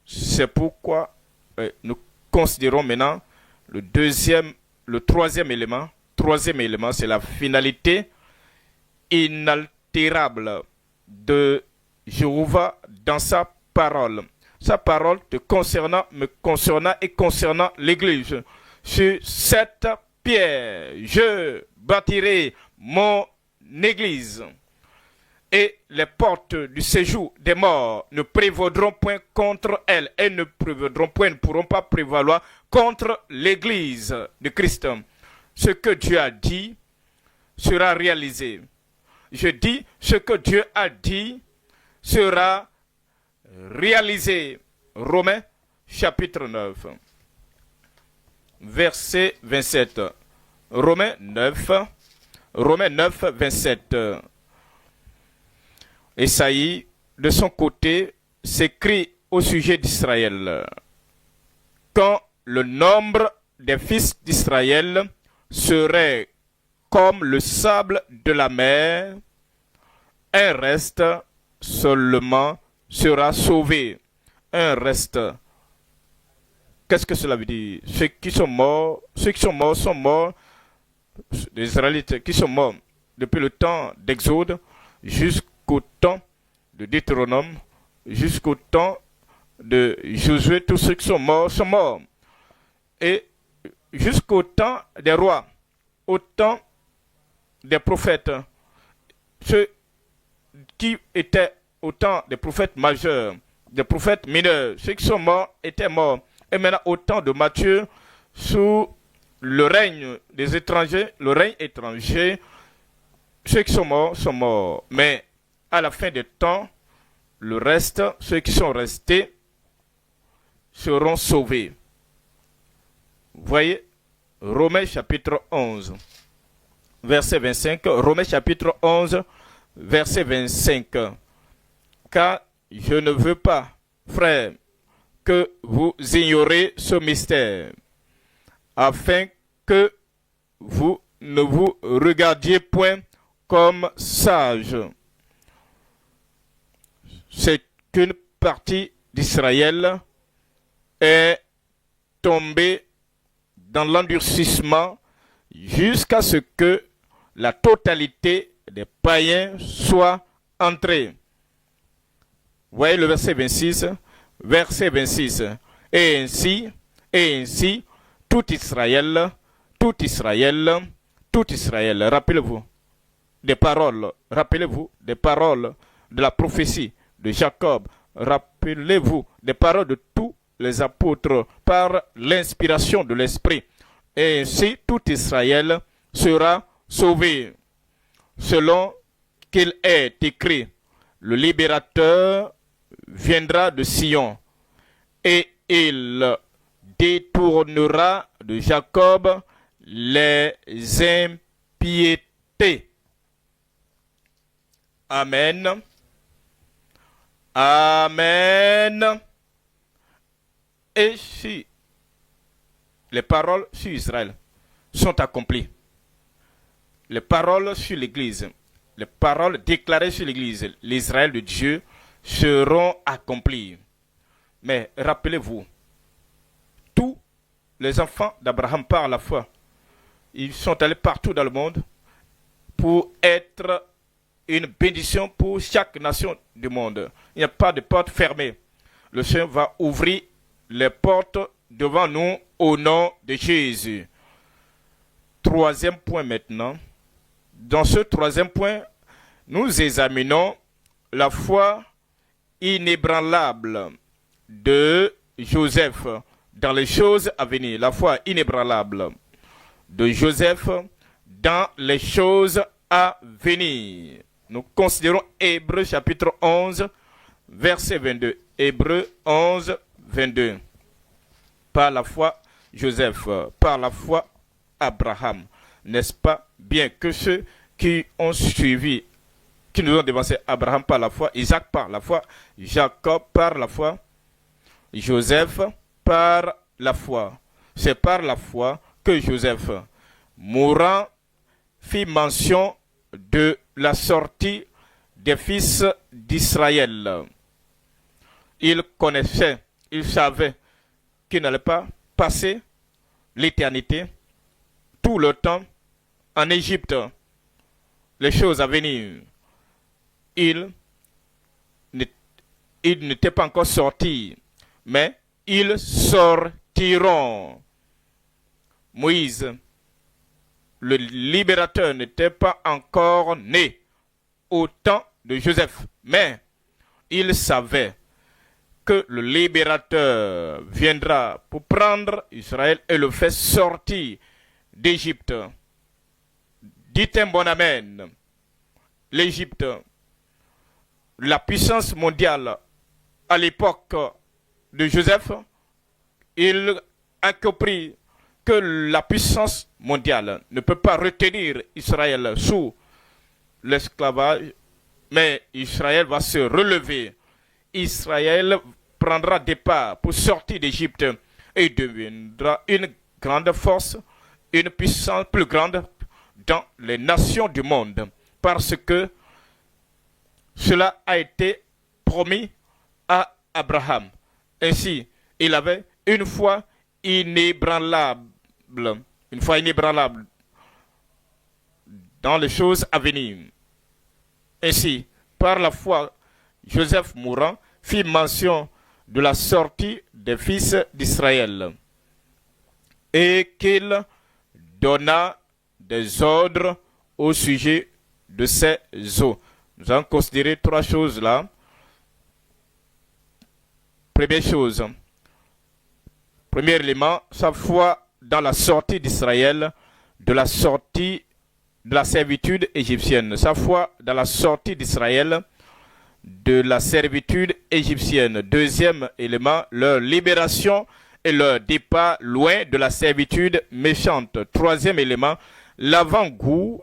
S1: C'est pourquoi nous considérons maintenant le troisième élément. Troisième élément, c'est la finalité inaltérable de Jéhovah dans sa parole. Sa parole te concernant, me concernant et concernant l'Église. Sur cette pierre, je bâtirai mon Église. Et les portes du séjour des morts ne prévaudront point contre elle. Elles ne prévaudront point, ne pourront pas prévaloir contre l'Église de Christ. Ce que Dieu a dit sera réalisé. Je dis, ce que Dieu a dit sera réalisé. Romains chapitre 9, verset 27. Romains 9, 27. Ésaïe, de son côté, s'écrit au sujet d'Israël. Quand le nombre des fils d'Israël serait comme le sable de la mer, un reste seulement sera sauvé. Un reste. Qu'est-ce que cela veut dire? Ceux qui sont morts sont morts, les Israélites qui sont morts depuis le temps d'Exode jusqu'au temps de Deutéronome, jusqu'au temps de Josué. Tous ceux qui sont morts. Et jusqu'au temps des rois, au temps des prophètes, ceux qui étaient au temps des prophètes majeurs, des prophètes mineurs, ceux qui sont morts étaient morts. Et maintenant, au temps de Matthieu, sous le règne des étrangers, le règne étranger, ceux qui sont morts. Mais à la fin des temps, le reste, ceux qui sont restés, seront sauvés. Vous voyez, Romains chapitre 11, verset 25. Romains chapitre 11, verset 25. Car je ne veux pas, frères, que vous ignorez ce mystère, afin que vous ne vous regardiez point comme sages. C'est qu'une partie d'Israël est tombée dans l'endurcissement jusqu'à ce que la totalité des païens soit entrée. Voyez le verset 26. Verset 26. Et ainsi, tout Israël, rappelez-vous des paroles de la prophétie de Jacob, rappelez-vous des paroles de tous les apôtres par l'inspiration de l'Esprit. Et ainsi, tout Israël sera sauvé, selon qu'il est écrit, le libérateur viendra de Sion, et il détournera de Jacob les impiétés. Amen. Amen. Et si les paroles sur Israël sont accomplies, les paroles sur l'Église, les paroles déclarées sur l'Église, l'Israël de Dieu, seront accomplis. Mais rappelez-vous, tous les enfants d'Abraham par la foi, ils sont allés partout dans le monde pour être une bénédiction pour chaque nation du monde. Il n'y a pas de porte fermée. Le Seigneur va ouvrir les portes devant nous au nom de Jésus. Troisième point maintenant. Dans ce troisième point, nous examinons la foi inébranlable de Joseph dans les choses à venir. La foi inébranlable de Joseph dans les choses à venir. Nous considérons Hébreux chapitre 11, verset 22. Hébreux 11, 22. Par la foi, Joseph, par la foi, Abraham. N'est-ce pas bien que ceux qui ont suivi, qui nous ont devancé, Abraham par la foi, Isaac par la foi, Jacob par la foi, Joseph par la foi. C'est par la foi que Joseph, mourant, fit mention de la sortie des fils d'Israël. Il connaissait, il savait qu'il n'allait pas passer l'éternité, tout le temps, en Égypte, les choses à venir. Ils n'étaient pas encore sortis, mais ils sortiront. Moïse, le libérateur, n'était pas encore né au temps de Joseph, mais il savait que le libérateur viendra pour prendre Israël et le faire sortir d'Égypte. Dites un bon amen. L'Égypte, la puissance mondiale à l'époque de Joseph, il a compris que la puissance mondiale ne peut pas retenir Israël sous l'esclavage, mais Israël va se relever. Israël prendra départ pour sortir d'Égypte et deviendra une grande force, une puissance plus grande dans les nations du monde, parce que cela a été promis à Abraham. Ainsi, il avait une foi inébranlable dans les choses à venir. Ainsi, par la foi, Joseph mourant fit mention de la sortie des fils d'Israël et qu'il donna des ordres au sujet de ces eaux. Nous allons considérer trois choses là. Première chose, premier élément, sa foi dans la sortie d'Israël, de la sortie de la servitude égyptienne. Sa foi dans la sortie d'Israël de la servitude égyptienne. Deuxième élément, leur libération et leur départ loin de la servitude méchante. Troisième élément, l'avant-goût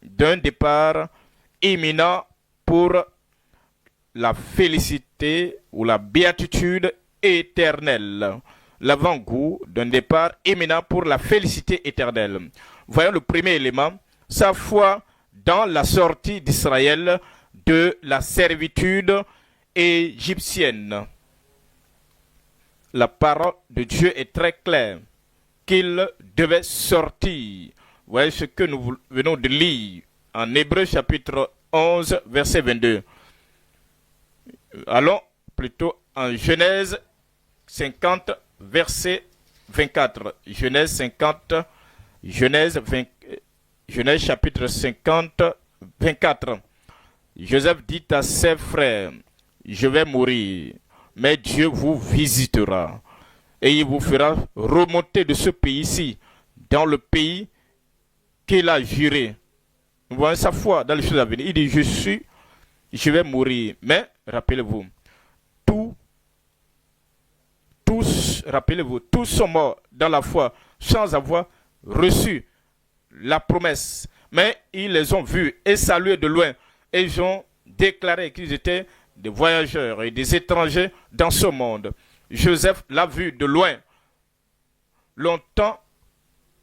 S1: d'un départ imminent pour la félicité ou la béatitude éternelle. L'avant-goût d'un départ imminent pour la félicité éternelle. Voyons le premier élément, sa foi dans la sortie d'Israël de la servitude égyptienne. La parole de Dieu est très claire, qu'il devait sortir. Voyez ce que nous venons de lire en Hébreux chapitre 11, verset 22. Allons plutôt en Genèse 50, verset 24. Genèse chapitre 50, 24. Joseph dit à ses frères, je vais mourir, mais Dieu vous visitera et il vous fera remonter de ce pays-ci dans le pays qu'il a juré. Nous voyons sa foi dans les choses à venir. Il dit, je vais mourir, mais rappelez-vous, tous sont morts dans la foi sans avoir reçu la promesse, mais ils les ont vus et salués de loin. Et ils ont déclaré qu'ils étaient des voyageurs et des étrangers dans ce monde. Joseph l'a vu de loin, longtemps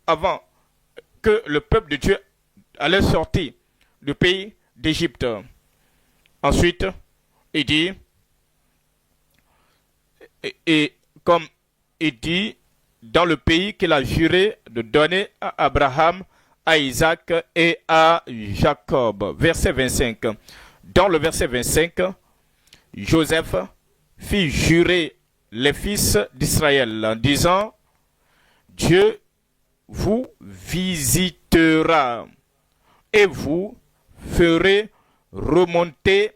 S1: avant que le peuple de Dieu allait sortir du pays d'Égypte. Ensuite, il dit, et comme il dit, dans le pays qu'il a juré de donner à Abraham, à Isaac et à Jacob. Verset 25. Dans le verset 25, Joseph fit jurer les fils d'Israël en disant, Dieu vous visitera et vous ferez remonter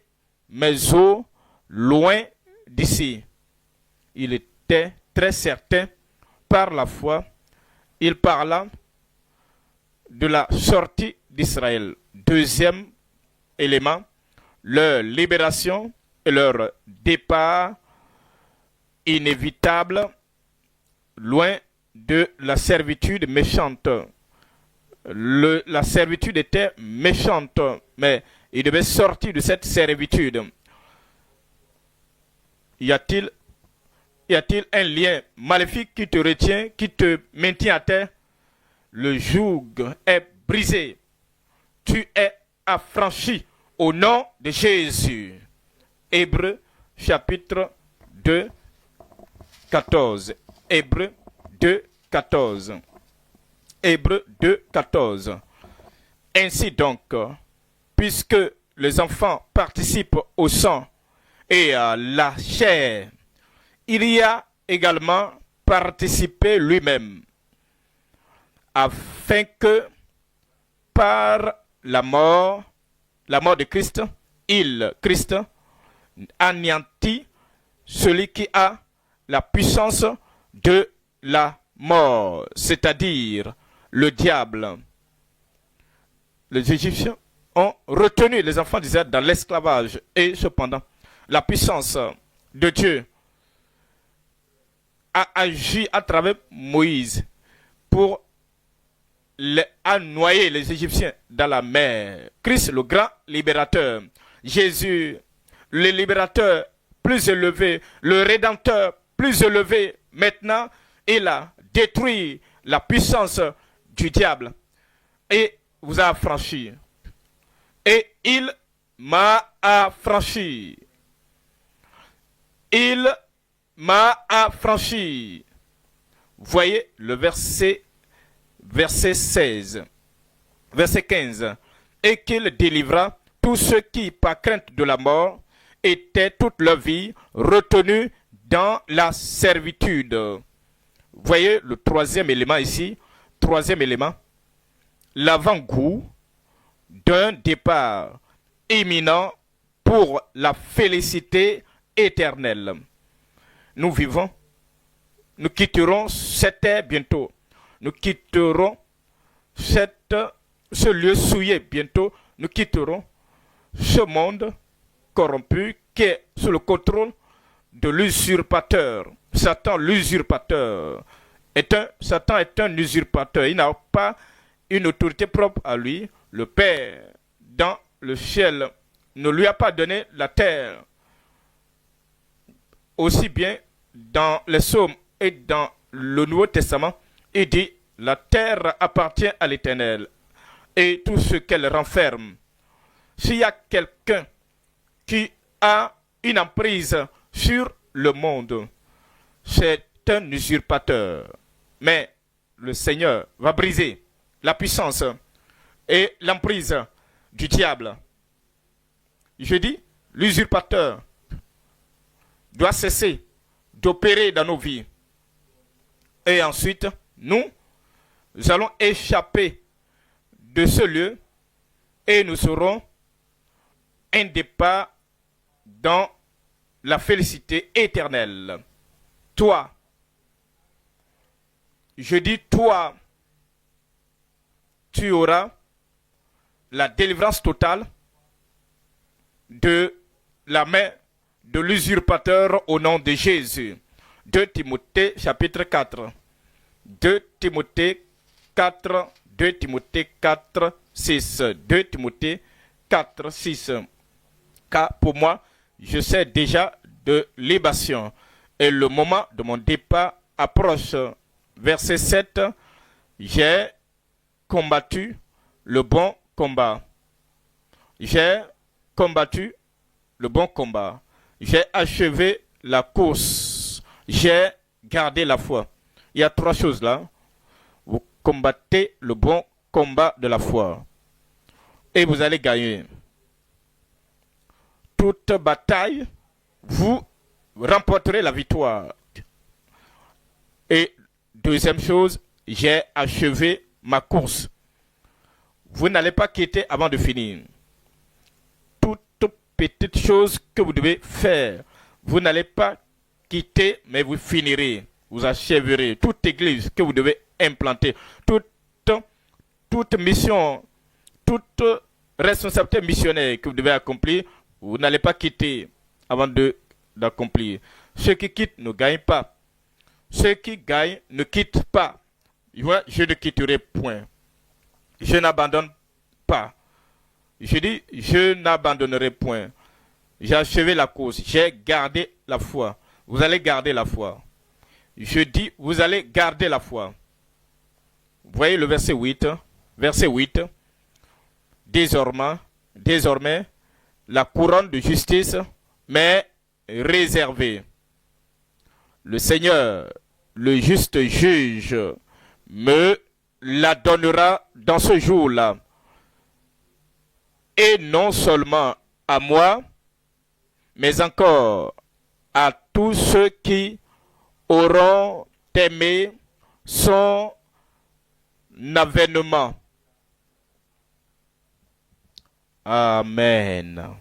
S1: mes eaux loin d'ici. Il était très certain par la foi, il parla de la sortie d'Israël. Deuxième élément, leur libération et leur départ inévitable loin de la servitude méchante. La servitude était méchante, mais il devait sortir de cette servitude. Y a-t-il un lien maléfique qui te retient, qui te maintient à terre? Le joug est brisé. Tu es affranchi au nom de Jésus. Hébreux chapitre 2, 14. Hébreux 2, 14. Hébreux 2, 14. Ainsi donc, puisque les enfants participent au sang et à la chair, il y a également participé lui-même, afin que par la mort de Christ, Christ, anéantit celui qui a la puissance de la mort, c'est-à-dire le diable. Les Égyptiens ont retenu les enfants d'Israël dans l'esclavage et cependant, la puissance de Dieu a agi à travers Moïse pour noyer les Égyptiens dans la mer. Christ, le grand libérateur. Jésus, le libérateur plus élevé, le rédempteur plus élevé. Maintenant, il a détruit la puissance du diable et vous a affranchi. Et il m'a affranchi. Il m'a affranchi. Voyez le verset 16, verset 15. Et qu'il délivra tous ceux qui, par crainte de la mort, étaient toute leur vie retenus dans la servitude. Voyez le troisième élément ici. Troisième élément. L'avant-goût d'un départ imminent pour la félicité éternelle. Nous vivons, nous quitterons cette terre bientôt. Nous quitterons ce lieu souillé bientôt. Nous quitterons ce monde corrompu qui est sous le contrôle de l'usurpateur. Satan, l'usurpateur, Satan est un usurpateur. Il n'a pas une autorité propre à lui. Le Père dans le ciel ne lui a pas donné la terre. Aussi bien dans les psaumes et dans le Nouveau Testament, il dit la terre appartient à l'Éternel et tout ce qu'elle renferme. S'il y a quelqu'un qui a une emprise sur le monde, c'est un usurpateur. Mais le Seigneur va briser la puissance et l'emprise du diable. Je dis, l'usurpateur doit cesser d'opérer dans nos vies. Et ensuite, nous allons échapper de ce lieu et nous serons un départ dans la félicité éternelle. Toi, je dis toi, tu auras la délivrance totale de la main de l'usurpateur au nom de Jésus. 2 Timothée chapitre 4. 2 Timothée 4, 2 Timothée 4, 6. 2 Timothée 4, 6. Car pour moi, je sais déjà de libation et le moment de mon départ approche. Verset 7. J'ai combattu le bon combat. J'ai combattu le bon combat. J'ai achevé la course. J'ai gardé la foi. Il y a trois choses là. Vous combattez le bon combat de la foi. Et vous allez gagner. Toute bataille vous remporterai la victoire. Et deuxième chose, j'ai achevé ma course. Vous n'allez pas quitter avant de finir. Toute petite chose que vous devez faire, vous n'allez pas quitter, mais vous finirez. Vous achèverez toute église que vous devez implanter, toute mission, toute responsabilité missionnaire que vous devez accomplir, vous n'allez pas quitter avant d'accomplir. Ceux qui quittent ne gagnent pas. Ceux qui gagnent ne quittent pas. Moi, je ne quitterai point. Je n'abandonne pas. Je dis, je n'abandonnerai point. J'ai achevé la course. J'ai gardé la foi. Vous allez garder la foi. Je dis, vous allez garder la foi. Vous voyez le verset 8. Verset 8. Désormais, la couronne de justice m'est réservée. Le Seigneur, le juste juge, me la donnera dans ce jour-là. Et non seulement à moi, mais encore à tous ceux qui auront aimé son avènement. Amen.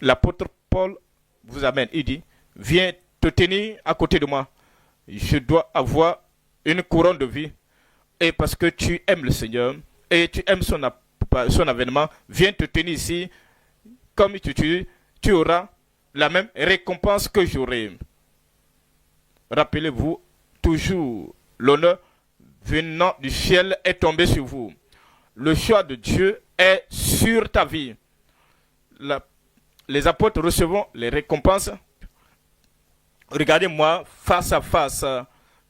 S1: L'apôtre Paul vous amène, il dit, viens te tenir à côté de moi. Je dois avoir une couronne de vie. Et parce que tu aimes le Seigneur et tu aimes son avènement, viens te tenir ici. Comme tu auras la même récompense que j'aurai. Rappelez-vous, toujours, l'honneur venant du ciel est tombé sur vous. Le choix de Dieu est sur ta vie. Les apôtres recevront les récompenses. Regardez-moi face à face.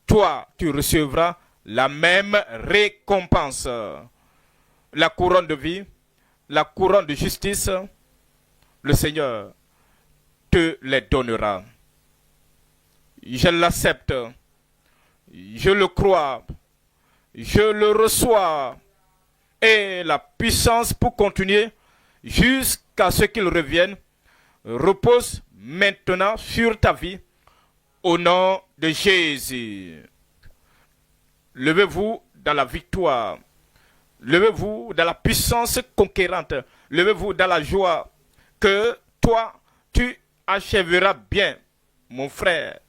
S1: Toi, tu recevras la même récompense. La couronne de vie, la couronne de justice, le Seigneur te les donnera. Je l'accepte. Je le crois. Je le reçois. Et la puissance pour continuer jusqu'à ce qu'il revienne repose maintenant sur ta vie au nom de Jésus. Levez-vous dans la victoire. Levez-vous dans la puissance conquérante. Levez-vous dans la joie que toi, tu achèveras bien, mon frère,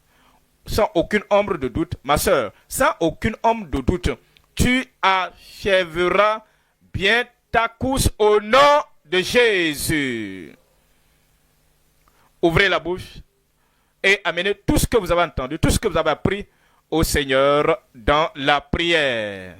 S1: sans aucune ombre de doute, ma soeur, sans aucune ombre de doute, tu achèveras bien ta course au nom de Jésus. Ouvrez la bouche et amenez tout ce que vous avez entendu, tout ce que vous avez appris au Seigneur dans la prière.